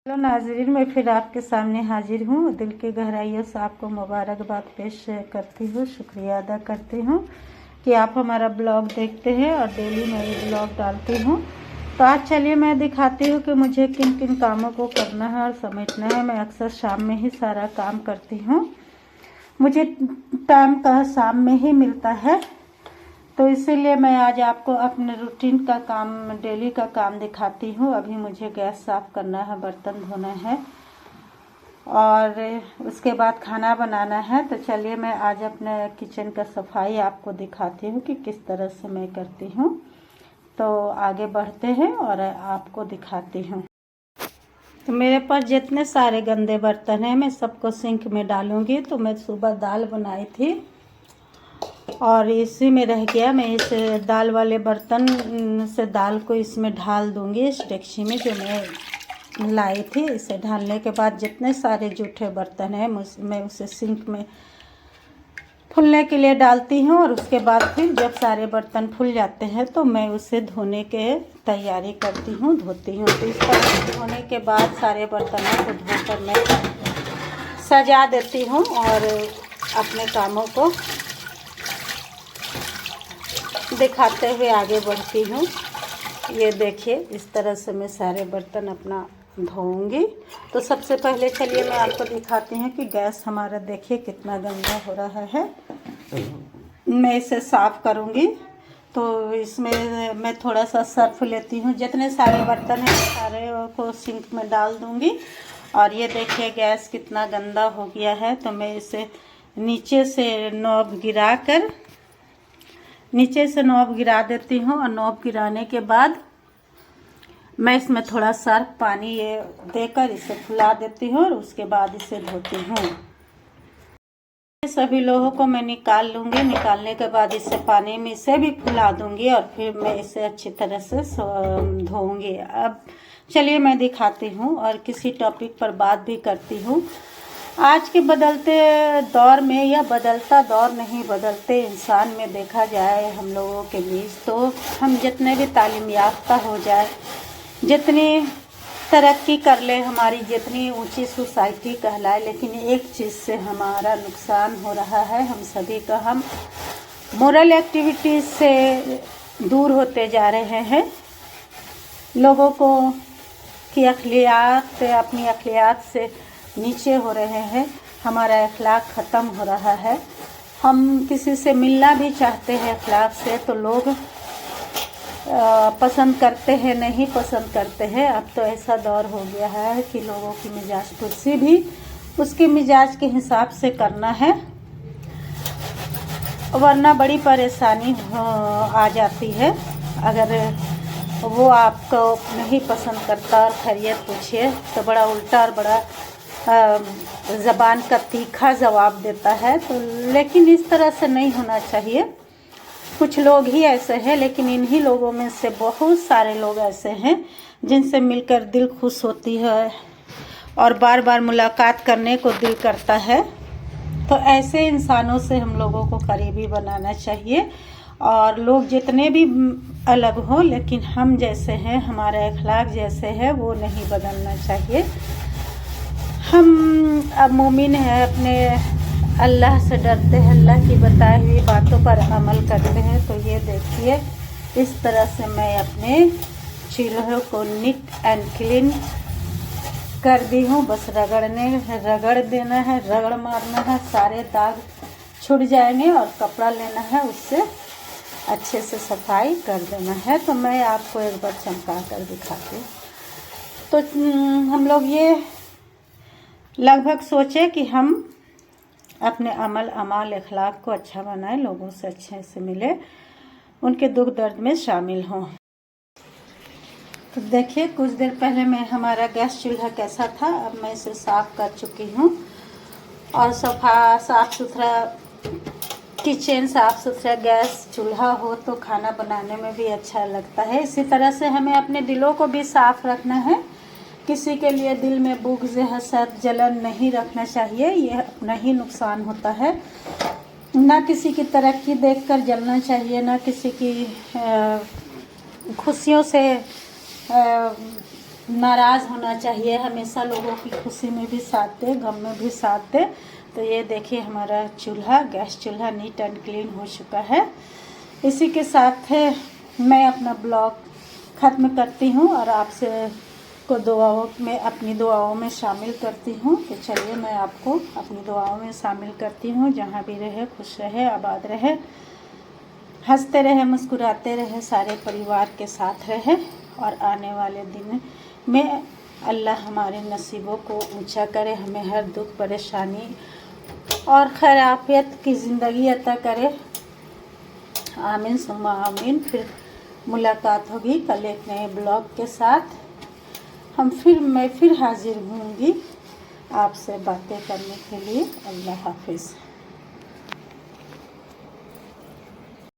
Hello नाजरीन, मैं फिर आपके सामने हाजिर हूँ। दिल की गहराइयों से आपको मुबारकबाद पेश करती हूँ, शुक्रिया अदा करती हूँ कि आप हमारा ब्लॉग देखते हैं और डेली मैं ये ब्लॉग डालती हूँ। तो आज चलिए मैं दिखाती हूँ कि मुझे किन किन कामों को करना है और समेटना है। मैं अक्सर शाम में ही सारा काम करती हूँ, मुझे टाइम का शाम में ही मिलता है, तो इसीलिए मैं आज आपको अपने रूटीन का काम, डेली का काम दिखाती हूँ। अभी मुझे गैस साफ़ करना है, बर्तन धोना है और उसके बाद खाना बनाना है। तो चलिए मैं आज अपने किचन का सफाई आपको दिखाती हूँ कि किस तरह से मैं करती हूँ। तो आगे बढ़ते हैं और आपको दिखाती हूँ। तो मेरे पास जितने सारे गंदे बर्तन हैं मैं सबको सिंक में डालूँगी। तो मैं सुबह दाल बनाई थी और इसी में रह गया। मैं इस दाल वाले बर्तन से दाल को इसमें ढाल दूंगी, इस डेक्ची में जो मैं लाई थी। इसे ढालने के बाद जितने सारे जूठे बर्तन हैं मैं उसे सिंक में फुलने के लिए डालती हूँ और उसके बाद फिर जब सारे बर्तन फुल जाते हैं तो मैं उसे धोने के तैयारी करती हूँ, धोती हूँ। तो इस तरह धोने के बाद सारे बर्तनों को धोकर मैं सजा देती हूँ और अपने कामों को दिखाते हुए आगे बढ़ती हूँ। ये देखिए, इस तरह से मैं सारे बर्तन अपना धोऊंगी। तो सबसे पहले चलिए मैं आपको दिखाती हूँ कि गैस हमारा देखिए कितना गंदा हो रहा है। मैं इसे साफ़ करूँगी। तो इसमें मैं थोड़ा सा सर्फ लेती हूँ, जितने सारे बर्तन हैं सारे को सिंक में डाल दूँगी। और ये देखिए गैस कितना गंदा हो गया है। तो मैं इसे नीचे से नॉब गिरा देती हूँ और नॉब गिराने के बाद मैं इसमें थोड़ा सर्फ पानी ये देकर इसे फुला देती हूँ और उसके बाद इसे धोती हूँ। सभी लोगों को मैं निकाल लूँगी। निकालने के बाद इसे पानी में इसे भी फुला दूँगी और फिर मैं इसे अच्छी तरह से धोऊँगी। अब चलिए मैं दिखाती हूँ और किसी टॉपिक पर बात भी करती हूँ। आज के बदलते दौर में, या बदलता दौर नहीं, बदलते इंसान में देखा जाए हम लोगों के बीच, तो हम जितने भी तालीम याफ्ता हो जाए, जितनी तरक्की कर ले, हमारी जितनी ऊंची सोसाइटी कहलाए, लेकिन एक चीज़ से हमारा नुकसान हो रहा है हम सभी का। हम मोरल एक्टिविटीज़ से दूर होते जा रहे हैं। लोगों को की अखलाक से, अपनी अखलाक से नीचे हो रहे हैं। हमारा अखलाक ख़त्म हो रहा है। हम किसी से मिलना भी चाहते हैं अखलाक से तो लोग पसंद करते हैं, नहीं पसंद करते हैं। अब तो ऐसा दौर हो गया है कि लोगों की मिजाज कुर्सी भी उसके मिजाज के हिसाब से करना है, वरना बड़ी परेशानी आ जाती है। अगर वो आपको नहीं पसंद करता और खैरियत पूछिए तो बड़ा उल्टा और बड़ा ज़बान का तीखा जवाब देता है। तो लेकिन इस तरह से नहीं होना चाहिए। कुछ लोग ही ऐसे हैं, लेकिन इन्हीं लोगों में से बहुत सारे लोग ऐसे हैं जिनसे मिलकर दिल खुश होती है और बार बार मुलाकात करने को दिल करता है। तो ऐसे इंसानों से हम लोगों को करीबी बनाना चाहिए। और लोग जितने भी अलग हों, लेकिन हम जैसे हैं, हमारा अखलाक जैसे है, वो नहीं बदलना चाहिए। हम अब मोमिन हैं, अपने अल्लाह से डरते हैं, अल्लाह की बताई हुई बातों पर अमल करते हैं। तो ये देखिए, इस तरह से मैं अपने चूल्हों को नीट एंड क्लीन कर दी हूँ। बस रगड़ देना है, रगड़ मारना है, सारे दाग छूट जाएंगे और कपड़ा लेना है, उससे अच्छे से सफाई कर देना है। तो मैं आपको एक बार चमका कर दिखाती हूँ। तो हम लोग ये लगभग सोचे कि हम अपने अमाल अखलाक को अच्छा बनाएं, लोगों से अच्छे से मिले, उनके दुख दर्द में शामिल हों। तो देखिए, कुछ देर पहले मैं हमारा गैस चूल्हा कैसा था, अब मैं इसे साफ़ कर चुकी हूँ और साफ़ सुथरा किचन, साफ़ सुथरा गैस चूल्हा हो तो खाना बनाने में भी अच्छा लगता है। इसी तरह से हमें अपने दिलों को भी साफ़ रखना है। किसी के लिए दिल में बुग़्ज़, हसद, जलन नहीं रखना चाहिए। यह अपना ही नुकसान होता है। ना किसी की तरक्की देखकर जलना चाहिए, ना किसी की खुशियों से नाराज़ होना चाहिए, हमेशा लोगों की खुशी में भी साथ दे, गम में भी साथ दे। तो ये देखिए हमारा चूल्हा, गैस चूल्हा नीट एंड क्लीन हो चुका है। इसी के साथ मैं अपना ब्लॉग ख़त्म करती हूँ और आपसे को दुआओं में, अपनी दुआओं में शामिल करती हूँ। तो चलिए मैं आपको अपनी दुआओं में शामिल करती हूँ। जहाँ भी रहे खुश रहे, आबाद रहे, हंसते रहे, मुस्कुराते रहे, सारे परिवार के साथ रहे और आने वाले दिन में अल्लाह हमारे नसीबों को ऊंचा करे, हमें हर दुख परेशानी और खैर आफियत की ज़िंदगी अता करे। आमीन सुम्मा आमीन। फिर मुलाकात होगी कल एक नए ब्लॉग के साथ। मैं फिर हाजिर होंगी आपसे बातें करने के लिए। अल्लाह हाफिज़।